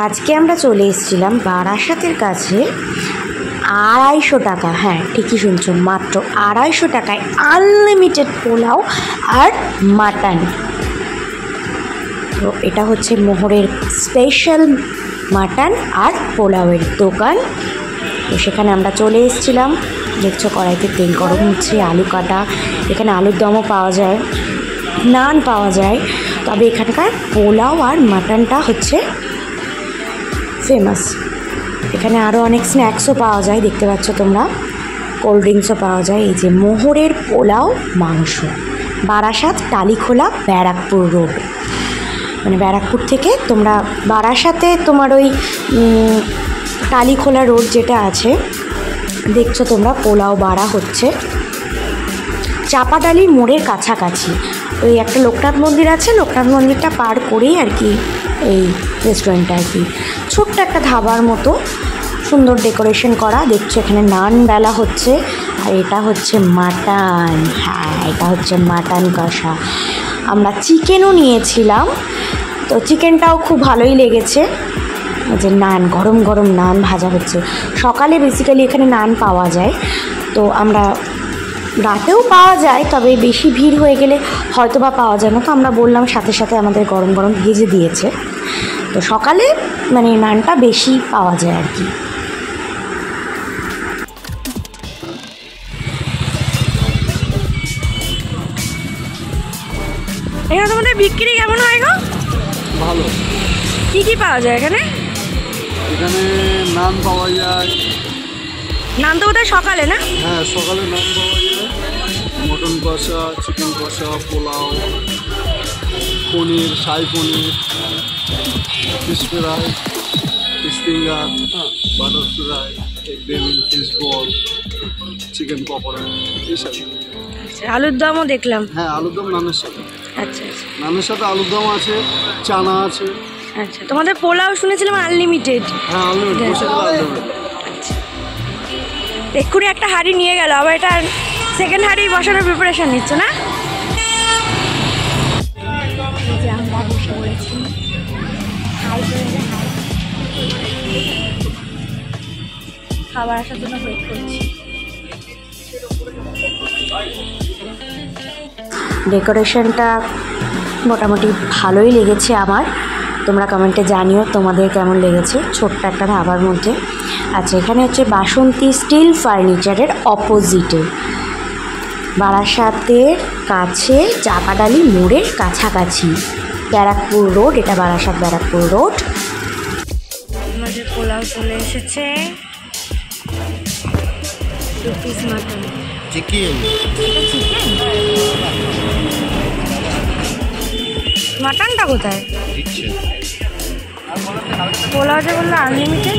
আজকে আমরা চলে এসেছিলাম বারাসাতের কাছে 250 টাকা, হ্যাঁ ঠিকই শুনছো, মাত্র 250 টাকায় আনলিমিটেড পোলাও আর মাটন। তো এটা হচ্ছে মোহরের স্পেশাল মাটন আর পোলাওয়ের দোকান। তো সেখানে আমরা চলে এসেছিলাম। দেখছো কড়াইতে তেল গরম হচ্ছে, আলু কাটা, এখানে আলুর দমও পাওয়া যায়, নান পাওয়া যায়। তবে এখানকার পোলাও আর মাটনটা হচ্ছে ফেমাস। এখানে আরও অনেক স্ন্যাক্সও পাওয়া যায়, দেখতে পাচ্ছ তোমরা, কোল্ড ড্রিঙ্কসও পাওয়া যায়। এই যে মোহরের পোলাও মাংস, বারাসাত টালিখোলা ব্যারাকপুর রোড। মানে ব্যারাকপুর থেকে তোমরা বারাসাতে তোমার ওই টালিখোলা রোড যেটা আছে, দেখছো তোমরা পোলাও বাড়া হচ্ছে চাপাডালি মোড়ের কাছাকাছি। ওই একটা লোকনাথ মন্দির আছে, লোকনাথ মন্দিরটা পার করেই আর কি এই রেস্টুরেন্টটা আর কি। ছোট্ট একটা ধাবার মতো, সুন্দর ডেকোরেশন করা। দেখছো এখানে নান বেলা হচ্ছে, আর এটা হচ্ছে মাটন। হ্যাঁ, এটা হচ্ছে মাটন কষা। আমরা চিকেনও নিয়েছিলাম, তো চিকেনটাও খুব ভালোই লেগেছে। যে নান, গরম গরম নান ভাজা হচ্ছে। সকালে বেসিক্যালি এখানে নান পাওয়া যায়, তো আমরা রাতেও পাওয়া যায়, তবে বেশি ভিড় হয়ে গেলে হয়তো বা পাওয়া যায় না। তো আমরা বললাম, সাথে সাথে আমাদের গরম গরম ভেজে দিয়েছে। তো সকালে মানে নানটা বেশি পাওয়া যায় আর কি। এখানে তোমাদের বিক্রি কেমন হয় গো? ভালো। কি কি পাওয়া যায় এখানে? এখানে নান পাওয়া যায়। নান তো বোধহয় সকালে, না? হ্যাঁ, সকালে নান পাওয়া যায়, মটন কষা, চিকেন কষা, pulao, paneer, shahi paneer, fish fry, fish finger, butter fry, egg বেবিল, ফিশ বল, চিকেন পকোড়া, এইসব। আলুর দমও দেখলাম। হ্যাঁ, আলুর দম নানের সাথে। আচ্ছা আচ্ছা, নানের সাথে আলুর দম আছে, চানা আছে। আচ্ছা, তোমাদের পোলাও শুনেছিলাম আনলিমিটেড। হ্যাঁ, আনলিমিটেড। আচ্ছা, এক্ষুনি একটা হাঁড়ি নিয়ে গেল, আবার এটা সেকেন্ড হাঁড়ি বসানোর প্রিপারেশন নিচ্ছে, না? আমরা বসে পড়েছি, খাবার আসার জন্য ওয়েট করছি। ডেকোরেশনটা মোটামুটি ভালোই লেগেছে আমার। তোমরা কমেন্টে জানিও তোমাদের কেমন লেগেছে। ছোট্ট একটা ধাবার মধ্যে। আচ্ছা, এখানে হচ্ছে বাসন্তী স্টিল ফার্নিচারের অপোজিটে, বারাসাতের কাছে চাপাডালি মোড়ের কাছাকাছি, ব্যারাকপুর রোড। এটা বারাসাত ব্যারাকপুর রোড। আমাদের পোলাও চলে এসেছে, 2 পিস মাটন, চিকেন, মাটনটা কোথায়? পোলাও যে বললো আনলিমিটেড,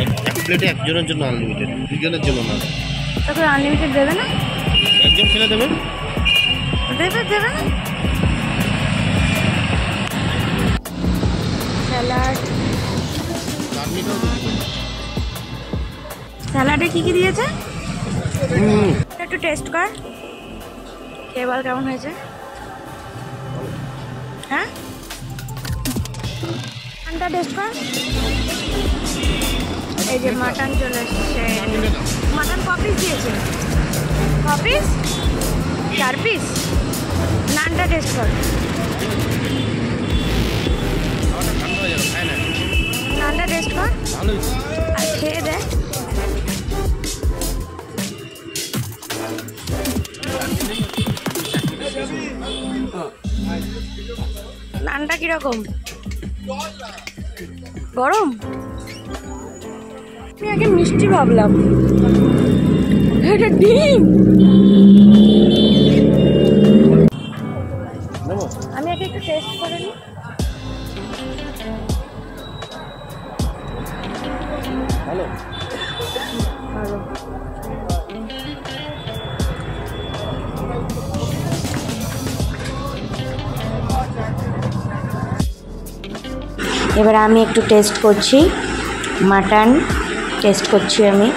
এক প্লেটে একজনের জন্য আনলিমিটেড, দুজনের জন্য না। তখন আনলিমিটেড দেবে না? একজন খেলে দেবে, দেবে না। স্যালাড, স্যালাডে কি কি দিয়েছে একটু টেস্ট কর, খেয়ে বল কেমন হয়েছে। হ্যাঁ, মাটনটা টেস্ট কর। এই যে মাটন চলে এসেছে। মাটন ক পিস দিয়েছে? ক পিস? 4 পিস। নানটা টেস্ট কর, নানটা টেস্ট কর আর খেয়ে দেখ। নানটা কিরকম? গরম? আমি আগে মিষ্টি ভাবলাম, এটা ডিম। আমি আগে একটু টেস্ট করে নিই। ভালো ভালো। এবার আমি একটু টেস্ট করছি, মাটন টেস্ট করছি আমি।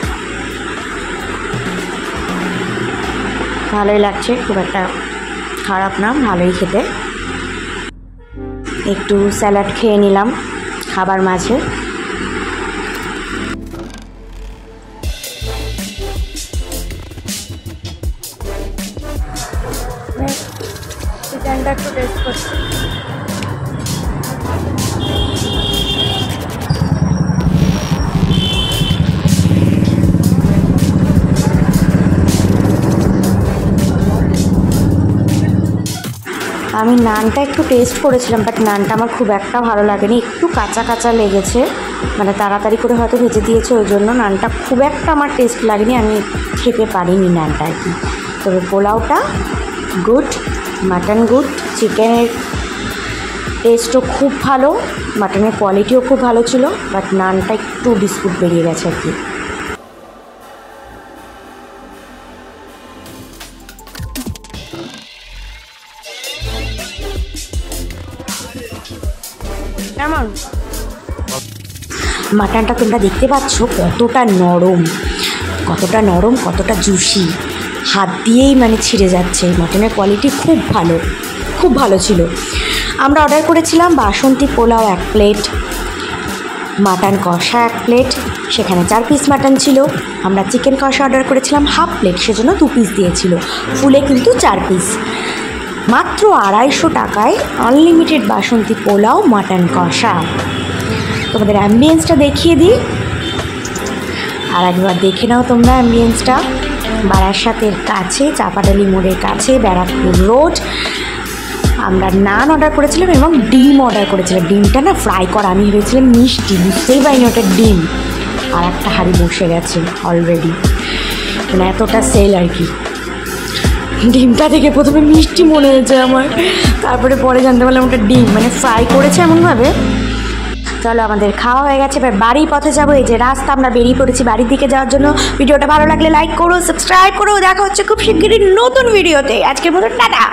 ভালোই লাগছে, খুব একটা খারাপ না, ভালোই খেতে। একটু স্যালাড খেয়ে নিলাম, খাবার মাঝে। চিকেনটা একটু টেস্ট করছি। আমি নানটা একটু টেস্ট করেছিলাম, বাট নানটা আমার খুব একটা ভালো লাগেনি, একটু কাঁচা কাঁচা লেগেছে, মানে তাড়াতাড়ি করে হয়তো ভেজে দিয়েছে ওই জন্য নানটা খুব একটা আমার টেস্ট লাগেনি, আমি খেতে পারিনি নানটা আর কি। তবে পোলাওটা গুড, মাটন গুড, চিকেনের টেস্টও খুব ভালো, মাটনের কোয়ালিটিও খুব ভালো ছিল, বাট নানটা একটু বিস্কুট বেরিয়ে গেছে আর কি। কেমন মাটনটা তোমরা দেখতে পাচ্ছ কতটা নরম, কতটা জুসি, হাত দিয়েই মানে ছিঁড়ে যাচ্ছে। মাটনের কোয়ালিটি খুব ভালো ছিল। আমরা অর্ডার করেছিলাম বাসন্তী পোলাও 1 প্লেট, মাটন কষা 1 প্লেট, সেখানে 4 পিস মাটন ছিল। আমরা চিকেন কষা অর্ডার করেছিলাম 1/2 প্লেট, সেজন্য 2 পিস দিয়েছিল, ফুলে কিন্তু 4 পিস। মাত্র 250 টাকায় আনলিমিটেড বাসন্তী পোলাও মাটন কষা। তোমাদের অ্যাম্বিয়েন্সটা দেখিয়ে দিই, আর একবার দেখে নাও তোমরা অ্যাম্বিয়েন্সটা। বারাসাতের কাছে, চাপাডালি মোড়ের কাছে, ব্যারাকপুর রোড। আমরা নান অর্ডার করেছিলাম এবং ডিম অর্ডার করেছিলাম। ডিমটা না ফ্রাই করা, আমি ভেবেছিলাম মিষ্টি, বুঝতেই পারিনি ওটা ডিম। আর একটা হাঁড়ি বসে গেছে অলরেডি, মানে এতটা সেল আর কি। ডিমটা দেখে প্রথমে মিষ্টি মনে হয়েছে আমার, তারপরে পরে জানতে পারলাম ওটা ডিম, মানে ফ্রাই করেছে এমনভাবে। চলো আমাদের খাওয়া হয়ে গেছে, এবার বাড়ির পথে যাবো। এই যে রাস্তা, আমরা বেরিয়ে পড়েছি বাড়ির দিকে যাওয়ার জন্য। ভিডিওটা ভালো লাগলে লাইক করো, সাবস্ক্রাইব করো। দেখা হচ্ছে খুব শিগগিরই নতুন ভিডিওতে। আজকের মতো টাটা।